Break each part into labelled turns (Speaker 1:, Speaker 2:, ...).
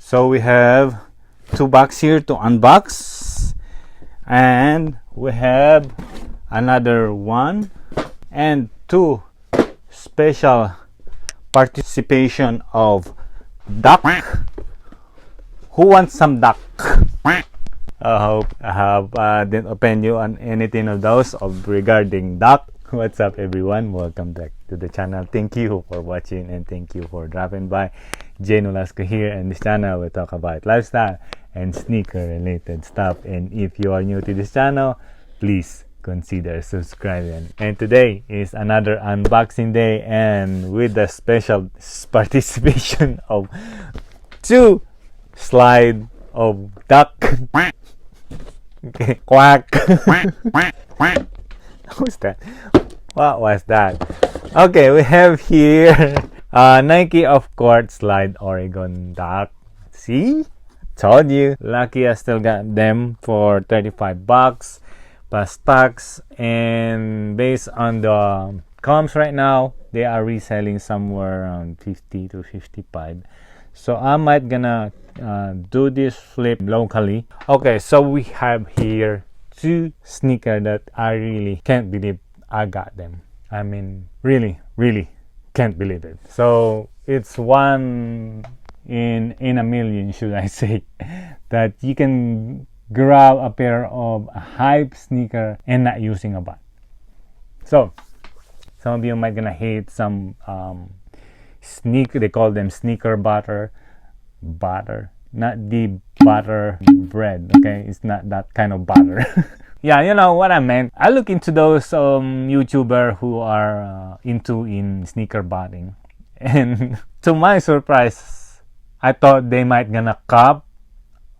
Speaker 1: So we have 2 boxes here to unbox, and we have another one and 2 special participation of duck. Who wants some duck? I hope I didn't offend you on anything of those regarding duck. What's up, everyone? Welcome back to the channel. Thank you for watching and thank you for dropping by. Nolasco here, and this channel we talk about lifestyle and sneaker related stuff. And if you are new to this channel, please consider subscribing. And today is another unboxing day, and with the special participation of 2 slide of duck. Okay. Quack. Who's that? What was that? Okay, we have here Nike of course slide Oregon duck. See? Told you. Lucky I still got them for $35 plus tax, and based on the comps right now, they are reselling somewhere around 50 to 55. So I might gonna do this flip locally. Okay, so we have here 2 sneakers that I really can't believe I got them. I mean, really can't believe it. So it's one in a million, should I say, that you can grab a pair of a hype sneaker and not using a bot. So some of you might gonna hate some sneaker, they call them sneaker butter, not the butter bread. Okay, it's not that kind of butter. Yeah, you know what I meant. I look into those YouTuber who are in sneaker botting, and to my surprise, I thought they might gonna cop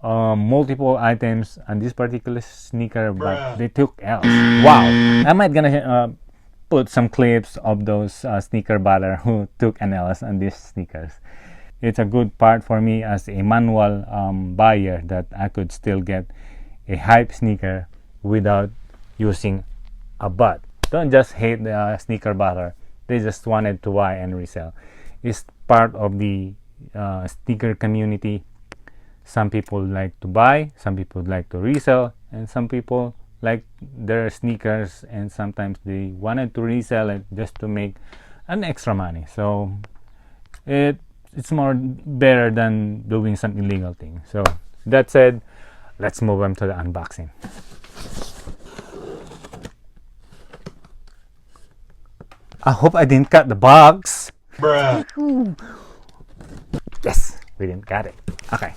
Speaker 1: multiple items on this particular sneaker, but they took L's. Wow. I might gonna put some clips of those sneaker butter who took an L's on these sneakers. It's a good part for me as a manual buyer that I could still get a hype sneaker without using a bot. Don't just hate the sneaker butter. They just wanted to buy and resell. It's part of the sneaker community. Some people like to buy, some people like to resell, and some people like their sneakers and sometimes they wanted to resell it just to make an extra money. So it's more better than doing some illegal thing. So that said, let's move on to the unboxing. I hope I didn't cut the box. Bruh. Yes, we didn't cut it. Okay.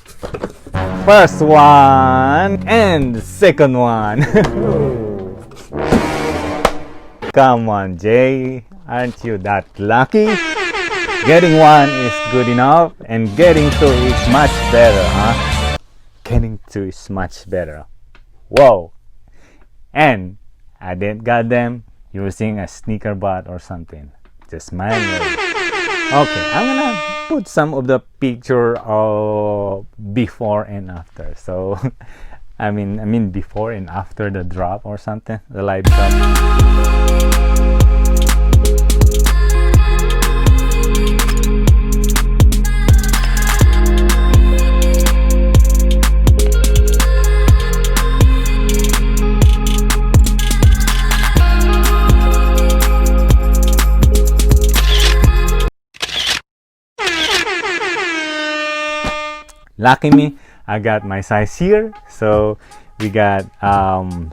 Speaker 1: First one and the second one. Come on, Jay. Aren't you that lucky? Getting one is good enough, and getting 2 is much better, huh? Getting 2 is much better. Whoa. And I didn't got them using a sneaker bot or something. Just manually. Okay, I'm gonna put some of the picture of before and after. So I mean before and after the drop or something, the live drop. Lucky me, I got my size here. So we got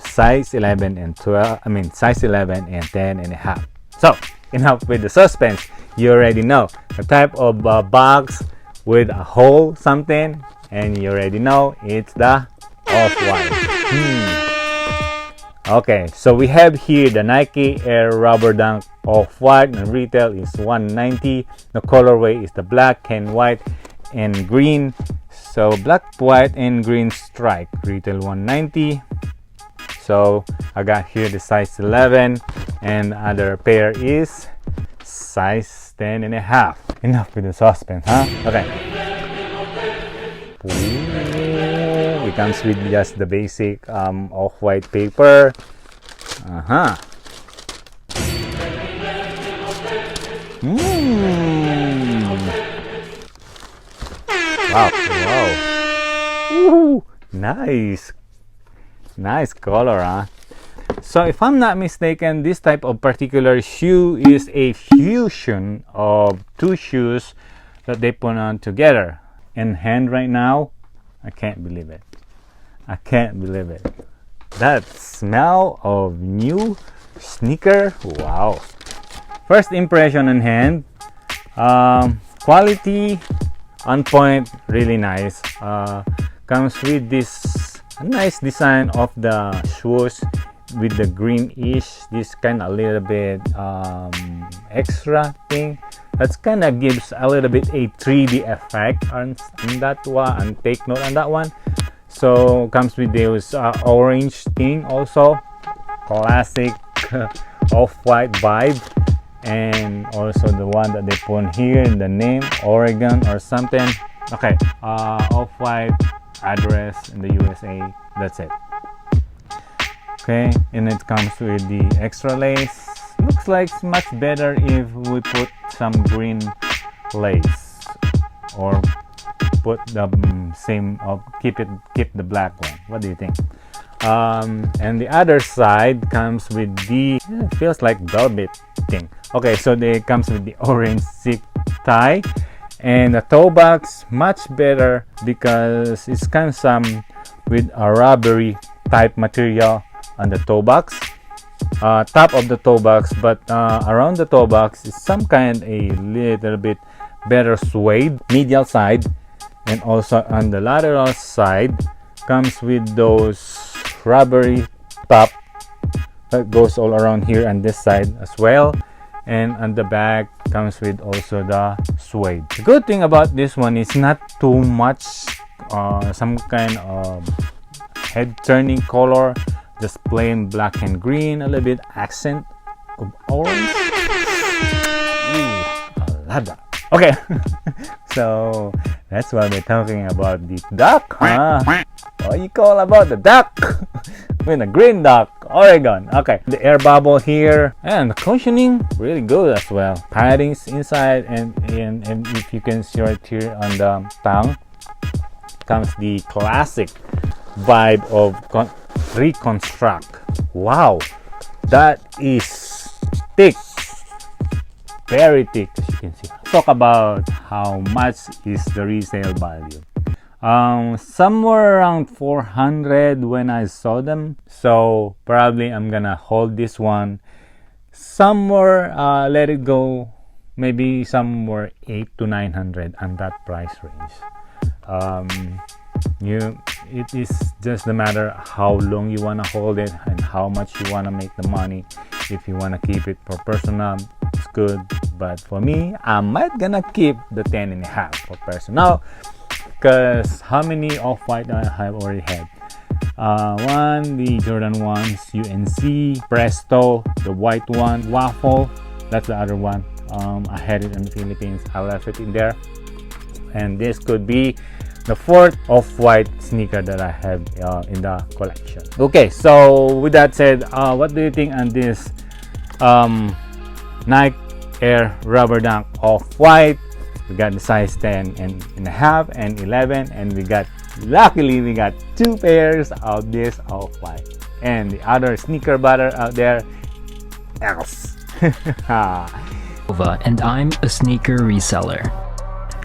Speaker 1: size 11 and 12. I mean size 11 and 10 and a half. So enough with the suspense. You already know the type of box with a hole something, and you already know it's the off-white. Okay, so we have here the Nike Air Rubber Dunk off-white, and retail is $190. The colorway is the black and white and green. So black, white, and green stripe, retail $190. So I got here the size 11, and other pair is size 10 and a half. Enough with the suspense, huh? Okay. Ooh, it comes with just the basic off-white paper. Wow. Wow. Ooh, nice. Nice color, huh? So if I'm not mistaken, this type of particular shoe is a fusion of two shoes that they put on together. In hand right now, I can't believe it. I can't believe it. That smell of new sneaker, wow. First impression in hand, quality on point, really nice. Comes with this nice design of the shoes with the greenish, this kind of a little bit extra thing that's kind of gives a little bit a 3D effect on that one, and take note on that one. So comes with this orange thing also, classic off-white vibe, and also the one that they put here in the name, Oregon or something. Okay, off-white address in the USA, that's it. Okay, and it comes with the extra lace. Looks like it's much better if we put some green lace, or put the same, keep the black one. What do you think? And the other side comes with the feels like velvet thing. Okay, so it comes with the orange zip tie, and the toe box much better because it's kind of some with a rubbery type material on the toe box, top of the toe box, but around the toe box is some kind a little bit better suede. Medial side and also on the lateral side comes with those rubbery top that goes all around here and this side as well, and on the back comes with also the suede. The good thing about this one is not too much some kind of head turning color, just plain black and green, a little bit accent of orange. Ooh, I love that. Okay, so that's why we're talking about the duck, huh? What you call about the duck? With a green duck, Oregon. Okay, the air bubble here, and the cushioning really good as well. Paddings inside, and if you can see right here on the tongue, comes the classic vibe of reconstruct. Wow, that is thick, very thick, as you can see. Talk about how much is the resale value. Somewhere around 400 when I saw them, so probably I'm gonna hold this one somewhere, let it go maybe somewhere 800 to 900 on that price range. It is just a matter how long you want to hold it and how much you want to make the money. If you want to keep it for personal, it's good, but for me, I might gonna keep the 10.5 for personal, because how many off-white I have already had? One, the Jordan 1s, UNC, Presto, the white one, Waffle, that's the other one. I had it in the Philippines, I left it in there, and this could be the fourth off-white sneaker that I have in the collection. Okay, so with that said, what do you think on this Nike Air Rubber Dunk off-white? We got the size 10.5 and 11, and luckily we got two pairs of this off-white, and the other sneaker butter out there else.
Speaker 2: And I'm a sneaker reseller.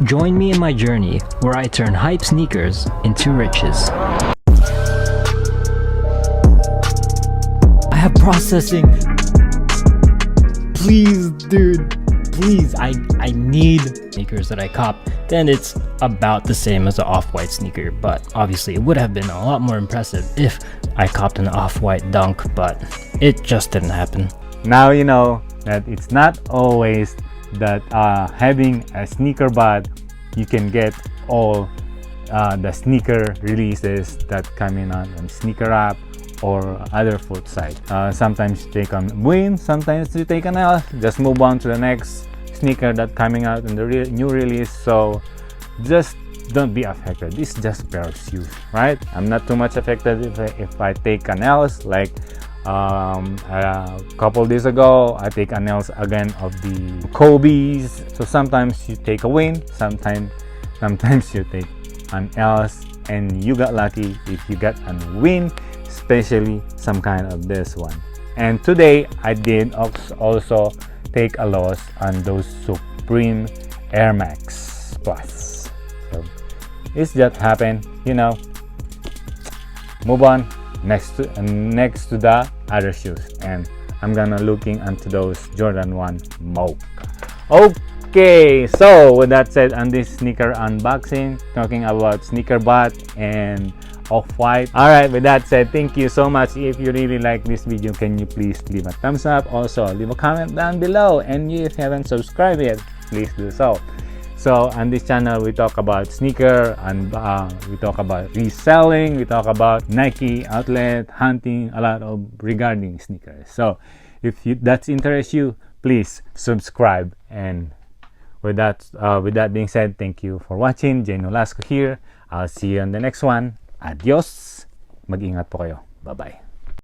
Speaker 2: Join me in my journey where I turn hype sneakers into riches. I have processing. Please, dude. Please, I need sneakers that I cop. Then it's about the same as an off-white sneaker, but obviously it would have been a lot more impressive if I copped an off-white Dunk, but it just didn't happen.
Speaker 1: Now you know that it's not always that having a sneaker bud you can get all the sneaker releases that come in on sneaker app or other foot site. Sometimes you take on win, sometimes you take an L, just move on to the next sneaker that coming out in the new release. So just don't be affected. This is just a pair of shoes, right? I'm not too much affected if I take an L's, like a couple days ago I take an L's again of the Kobe's. So sometimes you take a win, sometimes you take and else, and you got lucky if you got a win, especially some kind of this one. And today I did also take a loss on those Supreme Air Max Plus. So it's just happened, you know. Move on next to the other shoes, and I'm gonna looking into those Jordan 1 Mocha. Okay, so with that said, on this sneaker unboxing, talking about sneaker bot and off-white. Alright, with that said, thank you so much. If you really like this video, can you please leave a thumbs up? Also, leave a comment down below, and if you haven't subscribed yet, please do so. So on this channel, we talk about sneaker, and we talk about reselling, we talk about Nike outlet, hunting, a lot of regarding sneakers. So if that interests you, please subscribe. And with that being said, thank you for watching. Nolasco here. I'll see you on the next one. Adios. Mag-ingat po kayo. Bye-bye.